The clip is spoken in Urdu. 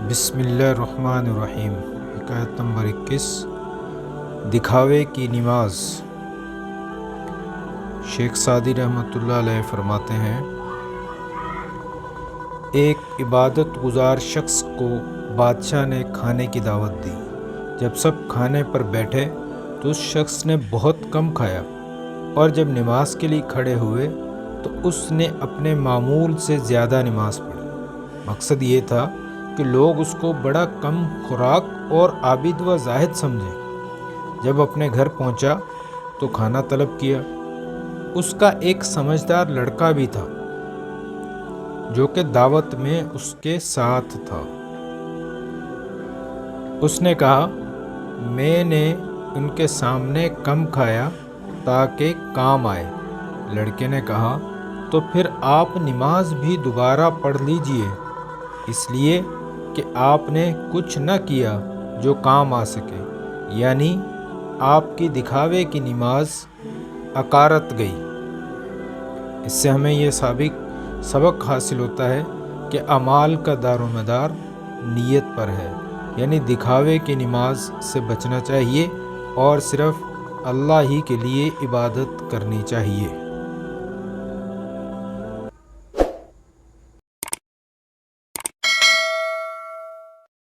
بسم اللہ الرحمن الرحیم۔ حکایت نمبر 21، دکھاوے کی نماز۔ شیخ سعدی رحمۃ اللہ علیہ فرماتے ہیں، ایک عبادت گزار شخص کو بادشاہ نے کھانے کی دعوت دی۔ جب سب کھانے پر بیٹھے تو اس شخص نے بہت کم کھایا، اور جب نماز کے لیے کھڑے ہوئے تو اس نے اپنے معمول سے زیادہ نماز پڑھی۔ مقصد یہ تھا کہ لوگ اس کو بڑا کم خوراک اور عابد و زاہد سمجھیں۔ جب اپنے گھر پہنچا تو کھانا طلب کیا۔ اس کا ایک سمجھدار لڑکا بھی تھا جو کہ دعوت میں اس کے ساتھ تھا۔ اس نے کہا، میں نے ان کے سامنے کم کھایا تاکہ کام آئے۔ لڑکے نے کہا، تو پھر آپ نماز بھی دوبارہ پڑھ لیجئے، اس لیے کہ آپ نے کچھ نہ کیا جو کام آ سکے، یعنی آپ کی دکھاوے کی نماز عقارت گئی۔ اس سے ہمیں یہ سبق حاصل ہوتا ہے کہ اعمال کا دار و مدار نیت پر ہے، یعنی دکھاوے کی نماز سے بچنا چاہیے اور صرف اللہ ہی کے لیے عبادت کرنی چاہیے۔